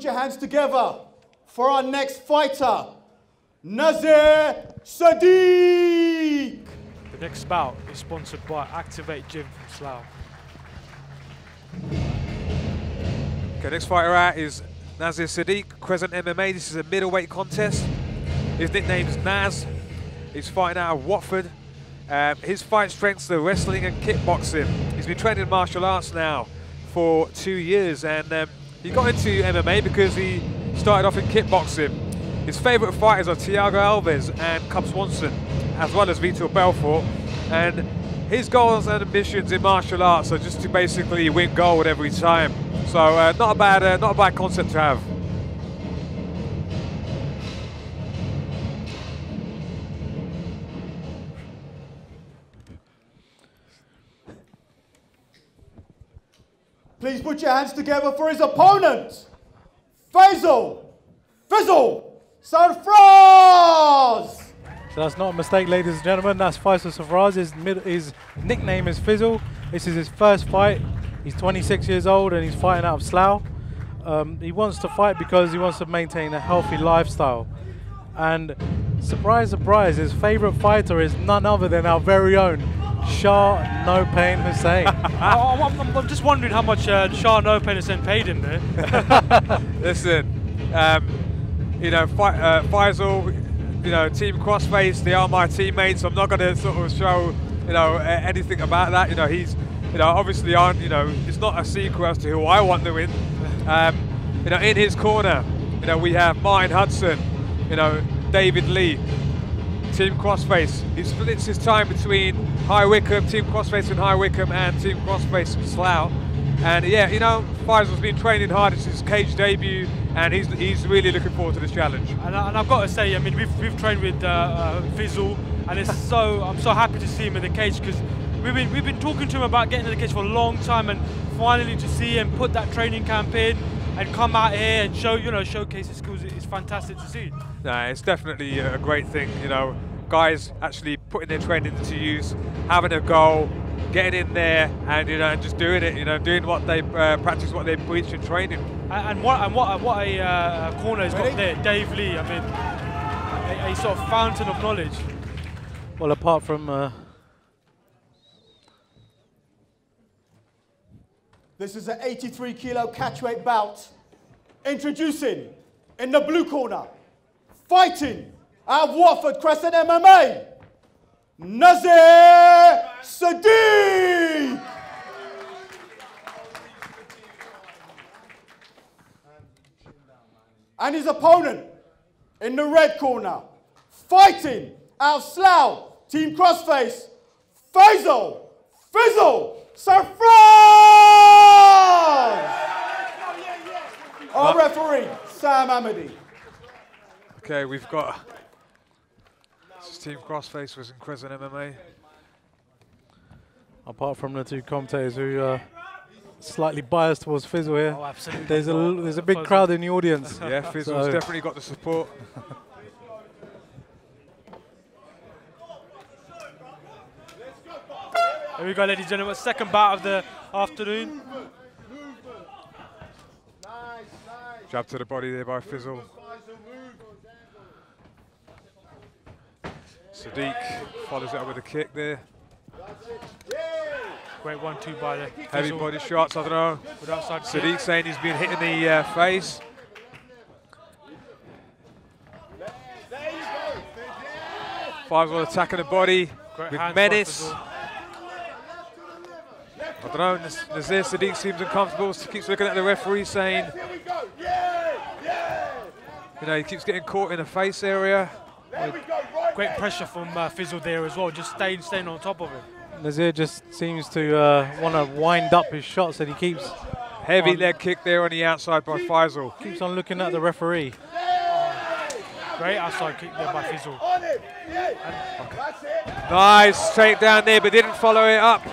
put your hands together for our next fighter, Nazir Saddique. The next bout is sponsored by Activate Gym from Slough. Okay, next fighter out is Nazir Saddique, Crescent MMA. This is a middleweight contest. His nickname is Naz. He's fighting out of Watford. His fight strengths are wrestling and kickboxing. He's been training in martial arts now for 2 years, and he got into MMA because he started off in kickboxing. His favourite fighters are Thiago Alves and Cub Swanson, as well as Vitor Belfort. And his goals and ambitions in martial arts are just to basically win gold every time. So not a bad concept to have. Please put your hands together for his opponent, Faisal, Sarfraz. So that's not a mistake, ladies and gentlemen. That's Faisal Sarfraz. His nickname is Fizzle. This is his first fight. He's 26 years old and he's fighting out of Slough. He wants to fight because he wants to maintain a healthy lifestyle. And surprise, surprise, his favorite fighter is none other than our very own Shah No Pain Hussein. I'm just wondering how much Shah No Pain Hussein paid him there. Listen, you know, Faisal, you know, Team Crossface, they are my teammates. I'm not going to sort of show, you know, anything about that. You know, he's, you know, obviously you know, it's not a secret as to who I want to win. You know, in his corner, you know, we have Martin Hudson, you know, David Lee, Team Crossface. He splits his time between High Wycombe, Team Crossface in High Wycombe, and Team Crossface in Slough. And yeah, you know, Faisal's been training hard. It's his cage debut, and he's really looking forward to this challenge. And I've got to say, I mean, we've trained with Faisal, and I'm so happy to see him in the cage, because we've been talking to him about getting in the cage for a long time, and finally to see him put that training camp in and come out here and showcase his skills, it's fantastic to see. No, it's definitely a great thing, you know, guys actually putting their training into use, having a goal, getting in there, and you know, and just doing it, you know, doing what they practice, what they preach in training. And what a corner he's got there, Dave Lee. I mean, a sort of fountain of knowledge. Well, apart from This is an 83-kilo catchweight bout. Introducing, in the blue corner, fighting out of Watford, Crescent MMA, Nazir Saddique. And his opponent, in the red corner, fighting out of Slough, Team Crossface, Faisal Sarfraz. Our referee, Sam Amity. Okay, we've got Team Crossface was in Crescent MMA. apart from the two commentators who are slightly biased towards Fizzle here. Oh, absolutely. There's a big crowd in the audience. Yeah, Fizzle's definitely got the support. Here we go, ladies and gentlemen, second bout of the afternoon. Jab to the body there by Fizzle. Saddique follows it up with a kick there. Great 1-2 by the Heavy Fizzle. body shots, I don't know. With outside Saddique kick. saying he's been hit in the face. Faisal attacking the body Great with hands by menace. Fizzle. I don't know, Nazir Saddique seems uncomfortable, keeps looking at the referee saying, you know, he keeps getting caught in the face area. Great pressure from Fizzle there as well, just staying on top of it. Nazir just seems to want to wind up his shots that he keeps. Heavy leg kick there on the outside by Faisal. Keeps on looking at the referee. Great outside kick there by Fizzle. Nice straight down there, but didn't follow it up.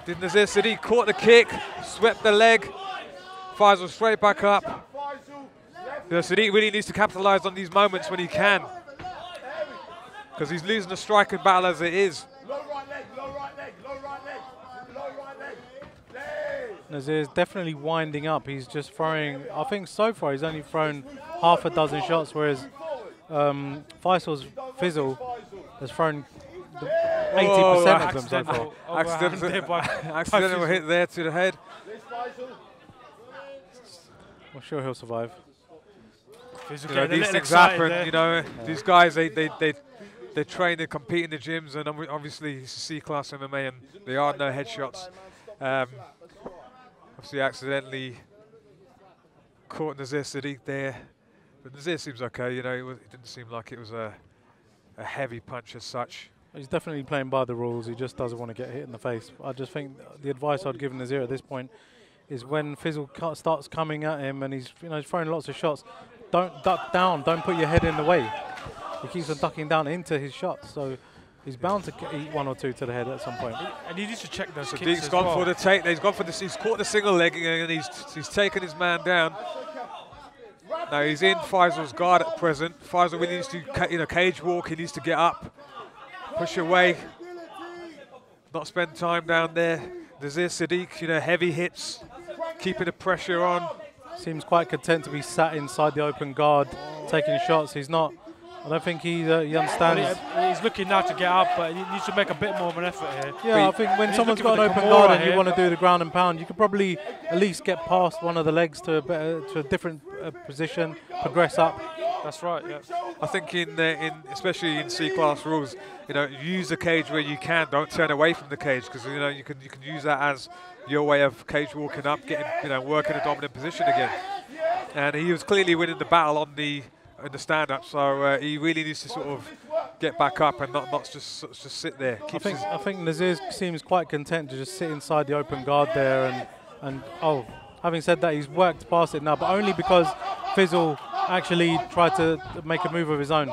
Did Nazir Saddique caught the kick, swept the leg. Faisal straight back up. Saddique really needs to capitalise on these moments when he can, because he's losing the striking battle as it is. Nazir's definitely winding up. He's just throwing, I think so far he's only thrown half a dozen shots, whereas Faisal's Faisal has thrown 80% of them so far. Accidental hit there to the head. I'm sure he'll survive. You know, these things happen. You know, these guys they train, they compete in the gyms, and obviously it's C-class MMA, and there are no headshots. Obviously, accidentally caught Nazir Saddique there, but Nazir seems okay. You know, it didn't seem like it was a heavy punch as such. He's definitely playing by the rules. He just doesn't want to get hit in the face. I just think the advice I'd give Nazir at this point is when Faisal starts coming at him and he's throwing lots of shots, don't duck down. Don't put your head in the way. He keeps on ducking down into his shots, so he's bound to eat one or two to the head at some point. And he needs to check those kicks Saddique's gone for the take. He's gone for this. He's caught the single leg and he's taken his man down. Now he's in Faisal's guard at present. Faisal really needs to, cage walk. He needs to get up, push away, not spend time down there. Nazir Saddique, heavy hits, keeping the pressure on. Seems quite content to be sat inside the open guard, taking shots. He's not. I don't think he understands. He's looking now to get up, but he needs to make a bit more of an effort here. Yeah, I think when someone's got an open guard and you want to do the ground and pound, you could probably at least get past one of the legs to a different position, progress up. That's right. Yeah. I think especially in C-class rules, use the cage where you can. Don't turn away from the cage, because you can use that as your way of cage walking up, getting working a dominant position again. And he was clearly winning the battle on the stand-up, so he really needs to sort of get back up and not just sit there. I think Nazir seems quite content to just sit inside the open guard there, and having said that, he's worked past it now, but only because Faisal actually tried to make a move of his own.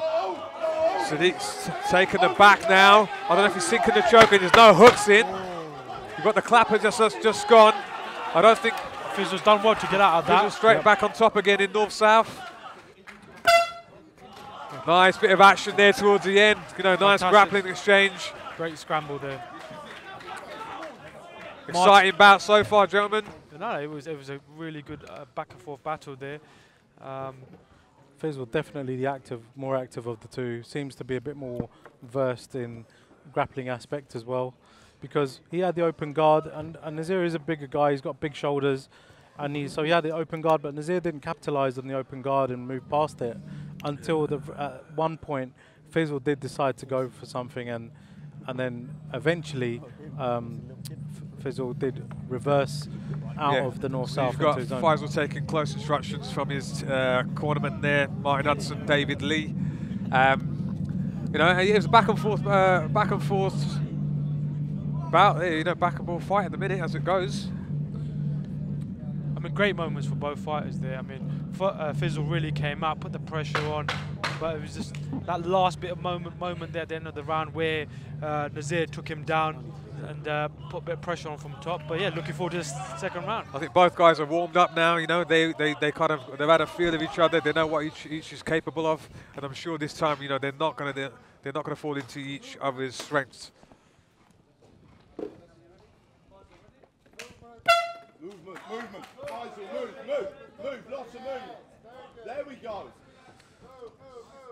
Saddique's taken the back now. I don't know if he's sinking the choke, and there's no hooks in. You've got the clapper just gone. I don't think Faisal's done well to get out of that. Faisal straight back on top again in north-south. Nice bit of action there towards the end. Nice grappling exchange. Great scramble there. Exciting bout so far, gentlemen. No, it was a really good back and forth battle there. Faisal definitely the more active of the two. Seems to be a bit more versed in grappling aspect as well, because he had the open guard, and Nazir is a bigger guy. He's got big shoulders, and so he had the open guard, but Nazir didn't capitalize on the open guard and move past it until at one point Faisal did decide to go for something, and then eventually Faisal did reverse out of the north-south. So you've got Faisal taking close instructions from his cornerman there, Martin Hudson, David Lee. It was back and forth bout, back and forth fight at the minute as it goes. I mean, great moments for both fighters there. I mean, Faisal really came out, put the pressure on, but it was just that last bit of moment there at the end of the round where Nazir took him down and put a bit of pressure on from top. But yeah, looking forward to this second round. I think both guys are warmed up now. They've had a feel of each other. They know what each is capable of, and I'm sure this time, they're not going to fall into each other's strengths. Movement. Faisal, move, lots of movement. There we go.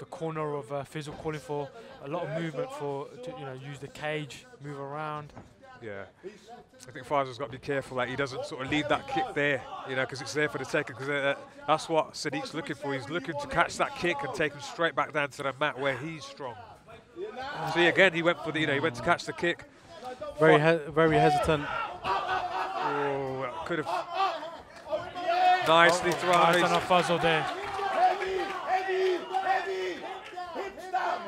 The corner of Faisal calling for a lot of movement to use the cage, move around. Yeah, I think Faisal's got to be careful that he doesn't sort of leave that kick there, because it's there for the taking. Because that's what Saddique's looking for. He's looking to catch that kick and take him straight back down to the mat where he's strong. See, again, he went for he went to catch the kick. Very hesitant. Oh, could have nicely thrown. Nice on Faisal there. Heavy. Hips down.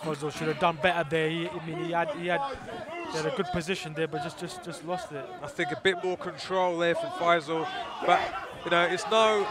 Faisal should have done better there. He had a good position there, but just lost it. I think a bit more control there from Faisal, but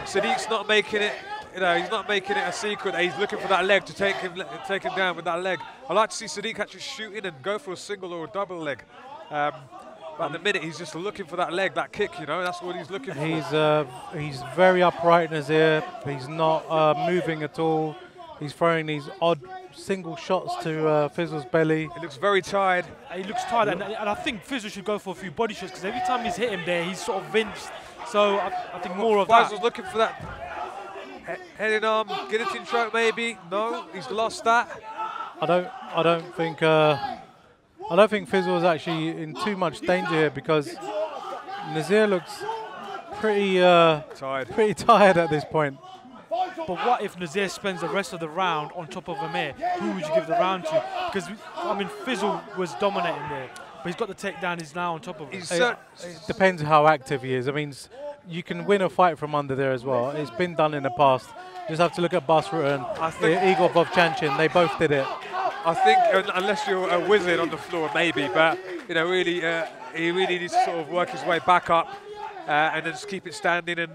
Saddique's not making it. He's not making it a secret that he's looking for that leg to take him down with that leg. I like to see Saddique actually shoot in and go for a single or a double leg. But at the minute, he's just looking for that leg, that kick. That's what he's looking for. He's very upright, Nazir. He's not moving at all. He's throwing these odd single shots to Faizal's belly. He looks very tired. He looks tired, and I think Faisal should go for a few body shots because every time he's hit him there, he's sort of vinced. So I think more of that. Faisal's looking for that heading arm, guillotine choke maybe. No, he's lost that. I don't think Faisal is actually in too much danger here because Nazir looks pretty tired at this point. But what if Nazir spends the rest of the round on top of Amir? Who would you give the round to? Because, I mean, Faisal was dominating there, but he's got the takedown, he's now on top of him. It depends how active he is. I mean, you can win a fight from under there as well. It's been done in the past. Just have to look at Basra and Igor Vovchanchin. They both did it. I think, unless you're a wizard on the floor, maybe, but, you know, really, he really needs to sort of work his way back up. And then just keep it standing and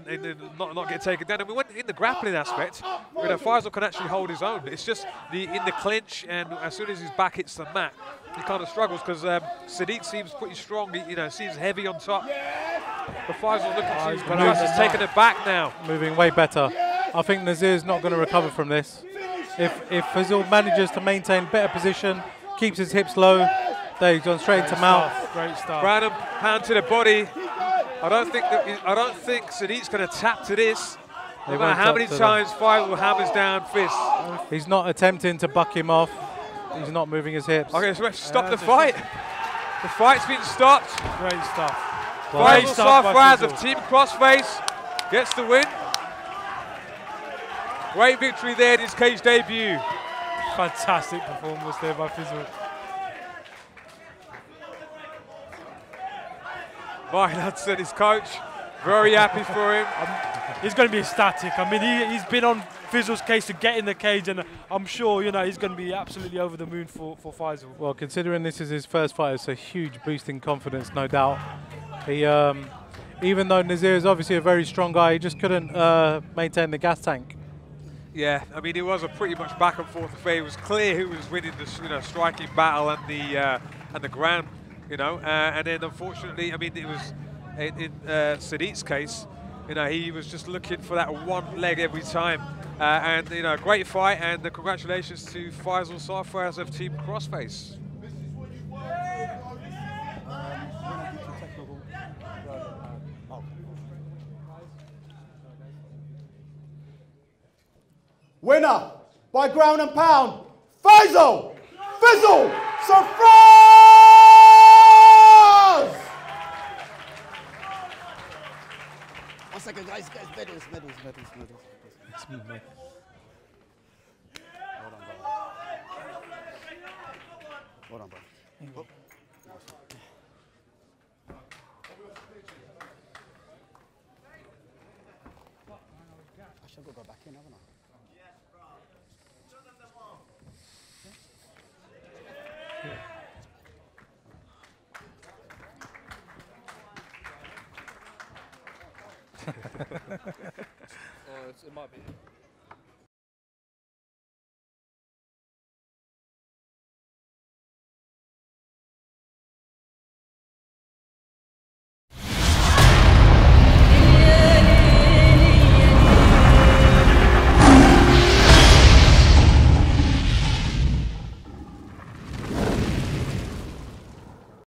not get taken down. And we went in the grappling aspect. You know, Faisal can actually hold his own. It's just in the clinch, and as soon as his back hits the mat, he kind of struggles because Saddique seems pretty strong. He, you know, seems heavy on top. But Faisal's looking he's taking it back now. Moving way better. I think Nazir's not going to recover from this. If Faisal manages to maintain better position, keeps his hips low, there he's gone straight into mouth. Great stuff. Random pound to the body. I don't think Saddique's going to tap to this. No matter how many times Faisal hammers down fists. He's not attempting to buck him off. He's not moving his hips. Okay, so let's stop the fight. The fight's been stopped. Great stuff. Faisal Sarfraz of Team Crossface gets the win. Great victory there in his cage debut. Fantastic performance there by Faisal. Mike Hudson, his coach, very happy for him. He's going to be ecstatic. I mean, he's been on Faisal's case to get in the cage, and I'm sure, you know, he's going to be absolutely over the moon for Faisal. Well, considering this is his first fight, it's a huge boost in confidence, no doubt. He, even though Nazir is obviously a very strong guy, he just couldn't maintain the gas tank. Yeah, I mean, it was a pretty much back and forth affair. It was clear who was winning the striking battle and the ground. You know, and then unfortunately, I mean, it was in Saddique's case, you know, he was just looking for that one leg every time. And, you know, great fight, and congratulations to Faisal Sarfraz of Team Crossface. Winner by ground and pound, Faisal Sarfraz! One second, guys, medals. It's me, mate. Hold on, bro. Oh. I should go back in, haven't I? It might be.